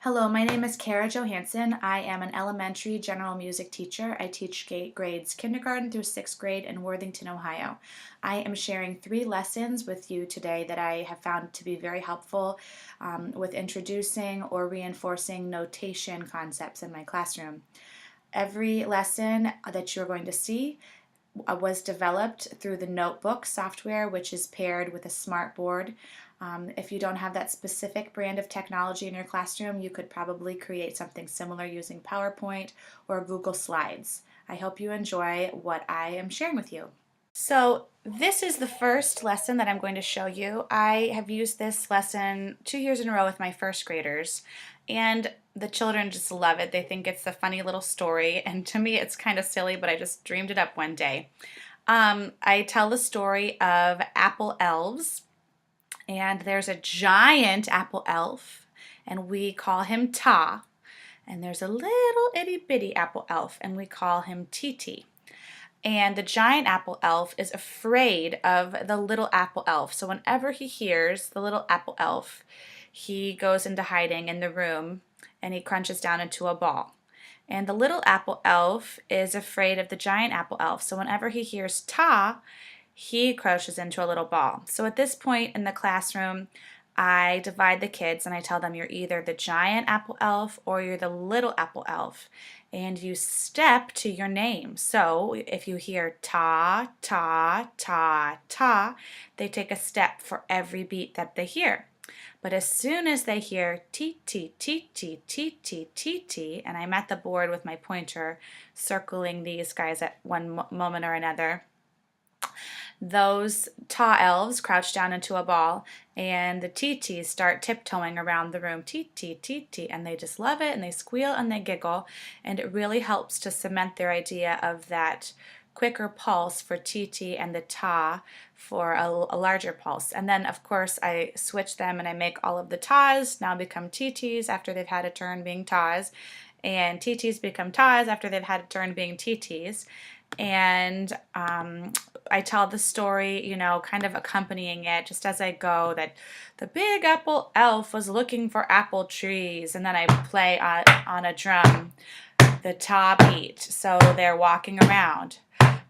Hello, my name is Kara Johansson. I am an elementary general music teacher. I teach grades kindergarten through 6th grade in Worthington, Ohio. I am sharing 3 lessons with you today that I have found to be very helpful with introducing or reinforcing notation concepts in my classroom. Every lesson that you're going to see was developed through the Notebook software, which is paired with a smart board. If you don't have that specific brand of technology in your classroom, you could probably create something similar using PowerPoint or Google Slides. I hope you enjoy what I am sharing with you. So this is the first lesson that I'm going to show you. I have used this lesson 2 years in a row with my first graders, and the children just love it. They think it's a funny little story, and to me it's kind of silly, but I just dreamed it up one day. I tell the story of apple elves, and there's a giant apple elf, and we call him Ta, and there's a little itty bitty apple elf, and we call him Titi. And the giant apple elf is afraid of the little apple elf. So whenever he hears the little apple elf, he goes into hiding in the room and he crunches down into a ball. And the little apple elf is afraid of the giant apple elf. So whenever he hears Ta, he crouches into a little ball. So at this point in the classroom, I divide the kids and I tell them you're either the giant apple elf or you're the little apple elf. And you step to your name. So if you hear ta, ta, ta, ta, they take a step for every beat that they hear. But as soon as they hear ti, ti, ti, ti, ti, ti, ti, ti, and I'm at the board with my pointer circling these guys at one moment or another, those ta elves crouch down into a ball, and the TTs start tiptoeing around the room, TT, and they just love it, and they squeal and they giggle, and it really helps to cement their idea of that quicker pulse for TT and the ta for a larger pulse. And then, of course, I switch them and I make all of the tas now become TTs after they've had a turn being tas, and TTs become tas after they've had a turn being TTs. And I tell the story, kind of accompanying it just as I go, that the big apple elf was looking for apple trees, and then I play on a drum the ta beat, so they're walking around.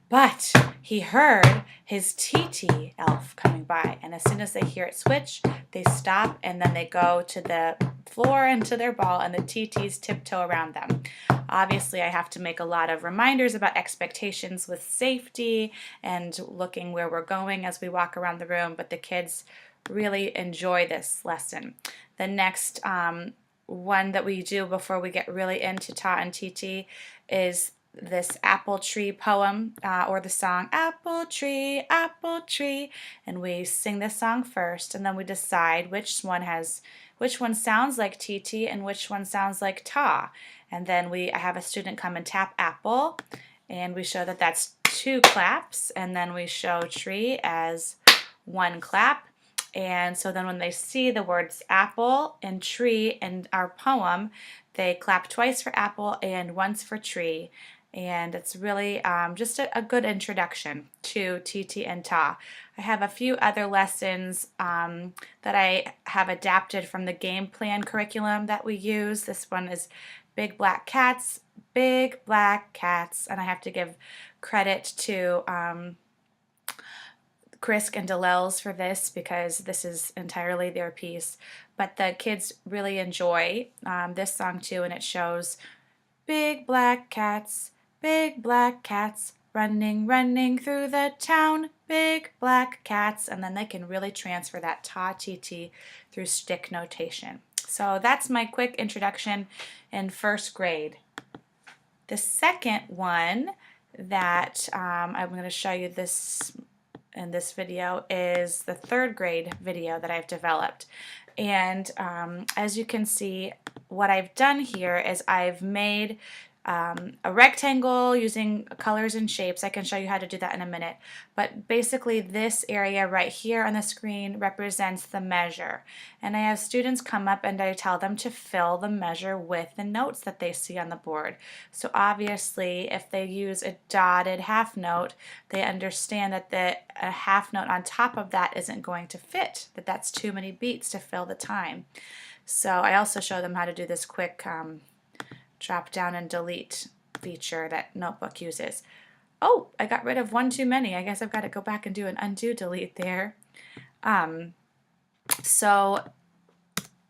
But he heard his TT elf coming by, and as soon as they hear it switch, they stop and then they go to the floor and to their ball, and the TTs tiptoe around them. Obviously, I have to make a lot of reminders about expectations with safety and looking where we're going as we walk around the room, but the kids really enjoy this lesson. The next one that we do before we get really into Ta and TT is this apple tree poem or the song apple tree, and we sing this song first, and then we decide which one sounds like TT and which one sounds like Ta. And then I have a student come and tap apple, and we show that that's 2 claps, and then we show tree as 1 clap. And so then when they see the words apple and tree in our poem, they clap twice for apple and once for tree. And it's really just a good introduction to TT and Ta. I have a few other lessons that I have adapted from the game plan curriculum that we use. This one is Big Black Cats, Big Black Cats, and I have to give credit to Krisk and DeLells for this because this is entirely their piece. But the kids really enjoy this song too, and it shows big black cats, running, running through the town, big black cats, and then they can really transfer that ta TT through stick notation. So that's my quick introduction in first grade. The second one that I'm going to show you in this video is the 3rd grade video that I've developed. And as you can see, what I've done here is I've made a rectangle using colors and shapes. I can show you how to do that in a minute. But basically this area right here on the screen represents the measure. And I have students come up and I tell them to fill the measure with the notes that they see on the board. So obviously if they use a dotted half note, they understand that a half note on top of that isn't going to fit, that's too many beats to fill the time. So I also show them how to do this quick drop down and delete feature that Notebook uses. Oh, I got rid of one too many. I guess I've got to go back and do an undo delete there. So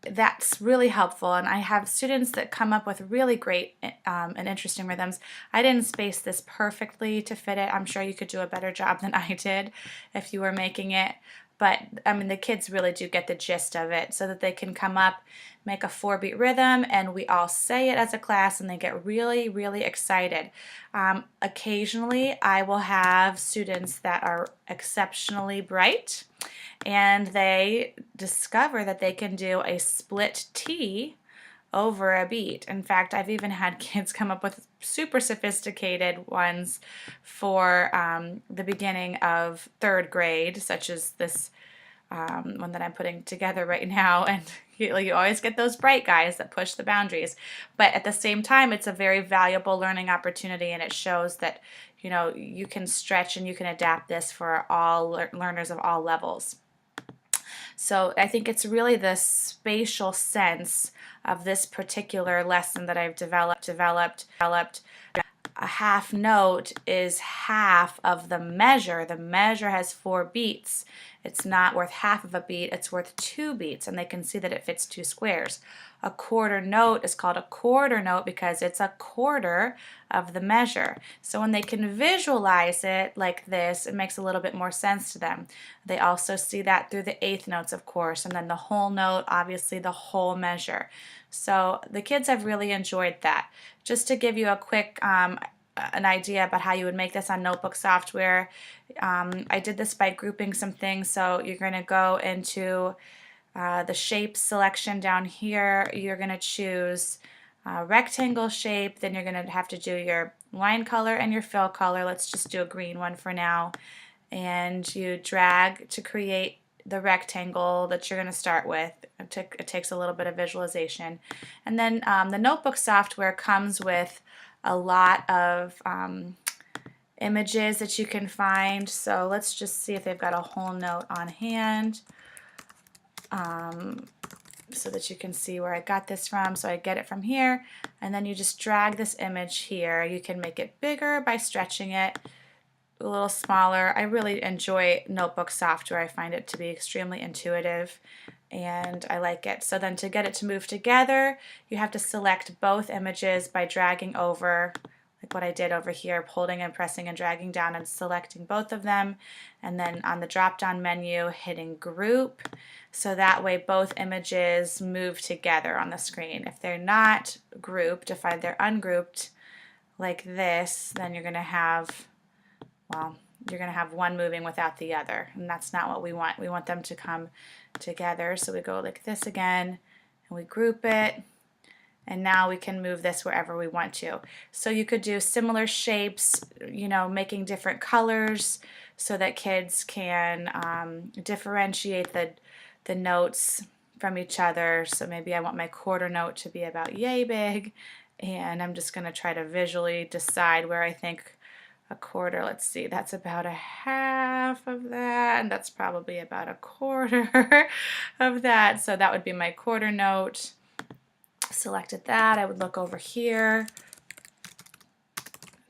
that's really helpful, and I have students that come up with really great and interesting rhythms. I didn't space this perfectly to fit it. I'm sure you could do a better job than I did if you were making it, but I mean the kids really do get the gist of it, so that they can come up, make a 4-beat rhythm, and we all say it as a class, and they get really, really excited. Occasionally I will have students that are exceptionally bright, and they discover that they can do a split T over a beat. In fact, I've even had kids come up with super sophisticated ones for the beginning of 3rd grade, such as this one that I'm putting together right now. And you always get those bright guys that push the boundaries. But at the same time, it's a very valuable learning opportunity, and it shows that you can stretch and you can adapt this for all learners of all levels. So I think it's really the spatial sense of this particular lesson that I've developed. A half note is half of the measure. The measure has 4 beats. It's not worth half of a beat, it's worth 2 beats, and they can see that it fits 2 squares. A quarter note is called a quarter note because it's a quarter of the measure. So when they can visualize it like this, it makes a little bit more sense to them. They also see that through the 1/8 notes, of course, and then the whole note, obviously the whole measure. So the kids have really enjoyed that. Just to give you a quick an idea about how you would make this on notebook software, I did this by grouping some things. So you're going to go into the shape selection down here. You're going to choose rectangle shape, then you're going to have to do your line color and your fill color. Let's just do a green one for now. And you drag to create the rectangle that you're going to start with. It takes a little bit of visualization. And then the notebook software comes with a lot of images that you can find. So let's just see if they've got a whole note on hand. So that you can see where I got this from. So I get it from here, and then you just drag this image here. You can make it bigger by stretching it, a little smaller. I really enjoy notebook software. I find it to be extremely intuitive, and I like it. So then to get it to move together, you have to select both images by dragging over, like what I did over here, holding and pressing and dragging down and selecting both of them, and then on the drop down menu hitting group, so that way both images move together on the screen. If they're not grouped, if they're ungrouped like this, then you're going to have, well, you're going to have one moving without the other, and that's not what we want. We want them to come together. So we go like this again, and we group it, and now we can move this wherever we want to. So you could do similar shapes, making different colors so that kids can differentiate the notes from each other. So maybe I want my quarter note to be about yay big, and I'm just going to try to visually decide where I think a quarter, let's see, that's about a half of that, and that's probably about a quarter of that. So that would be my quarter note. Selected that, I would look over here,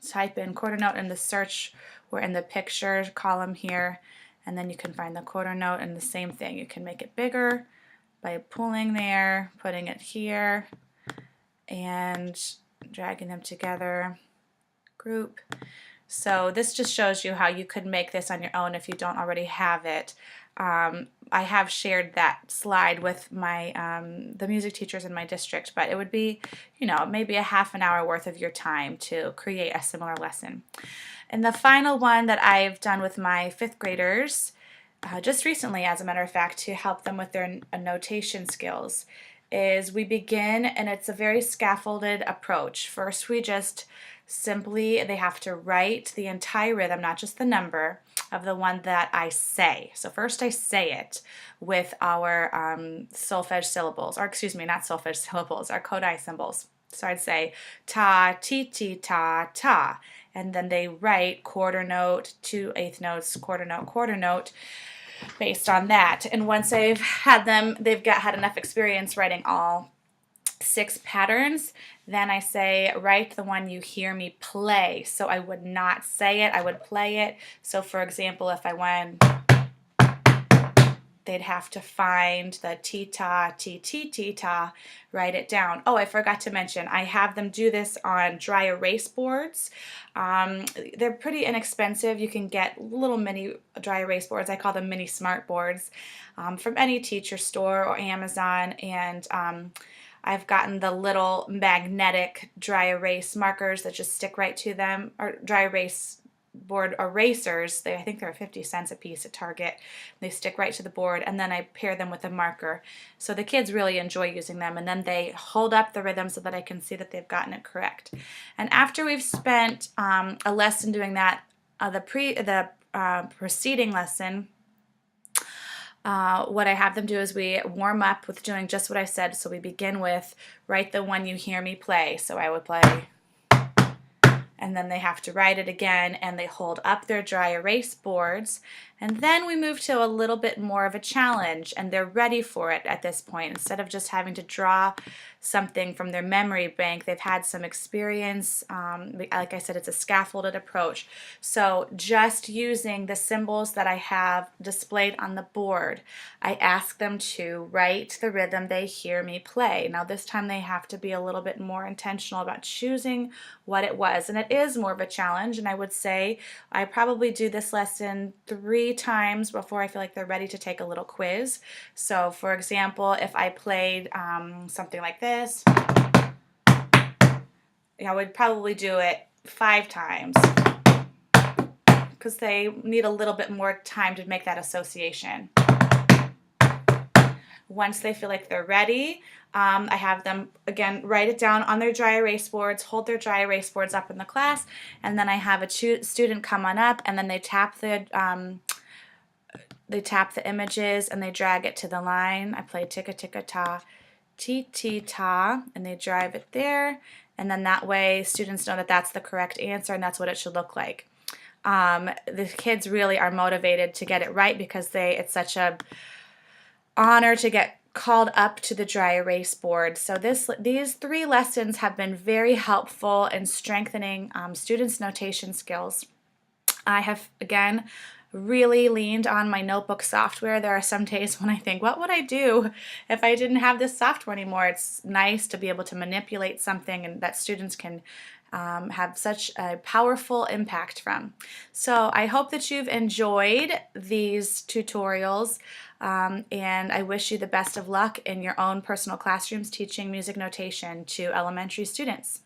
type in quarter note in the search or in the picture column here, and then you can find the quarter note, and the same thing. You can make it bigger by pulling there, putting it here, and dragging them together, group. So this just shows you how you could make this on your own if you don't already have it. I have shared that slide with my the music teachers in my district, but it would be, maybe a half an hour worth of your time to create a similar lesson. And the final one that I've done with my 5th graders, just recently, as a matter of fact, to help them with their notation skills, is we begin, and it's a very scaffolded approach. First, we just simply, they have to write the entire rhythm, not just the number, of the one that I say. So first I say it with our solfege syllables, or excuse me, not solfege syllables, our Kodai symbols. So I'd say ta, ti, ti, ta, ta. And then they write quarter note, 2/8 notes, quarter note, based on that. And once I've had them, had enough experience writing all 6 patterns, then I say, write the one you hear me play. So I would not say it, I would play it. So for example, if I went, they'd have to find the ti-ta, ti-ti-ti-ta, write it down. Oh, I forgot to mention, I have them do this on dry erase boards. They're pretty inexpensive. You can get little mini dry erase boards. I call them mini smart boards from any teacher store or Amazon. And I've gotten the little magnetic dry erase markers that just stick right to them, or dry erase board erasers. I think they're 50 cents a piece at Target. They stick right to the board, and then I pair them with a marker. So the kids really enjoy using them, and then they hold up the rhythm so that I can see that they've gotten it correct. And after we've spent a lesson doing that, the preceding lesson, what I have them do is we warm up with doing just what I said. So we begin with, write the one you hear me play. So I would play, and then they have to write it again, and they hold up their dry erase boards. And then we move to a little bit more of a challenge, and they're ready for it at this point. Instead of just having to draw something from their memory bank, they've had some experience. Like I said, it's a scaffolded approach. So just using the symbols that I have displayed on the board, I ask them to write the rhythm they hear me play. Now this time they have to be a little bit more intentional about choosing what it was, and it is more of a challenge. And I would say I probably do this lesson 3 times before I feel like they're ready to take a little quiz. So for example, if I played something like this, I would probably do it 5 times because they need a little bit more time to make that association. Once they feel like they're ready, I have them, again, write it down on their dry erase boards, hold their dry erase boards up in the class, and then I have a student come on up, and then they tap the images and they drag it to the line. I play ticka ticka ta, ti ti ta, and they drive it there, and then that way students know that that's the correct answer and that's what it should look like. The kids really are motivated to get it right because it's such a honor to get called up to the dry erase board. So these 3 lessons have been very helpful in strengthening students' notation skills. I have, again, really leaned on my notebook software. There are some days when I think, what would I do if I didn't have this software anymore? It's nice to be able to manipulate something and that students can have such a powerful impact from. So I hope that you've enjoyed these tutorials, and I wish you the best of luck in your own personal classrooms teaching music notation to elementary students.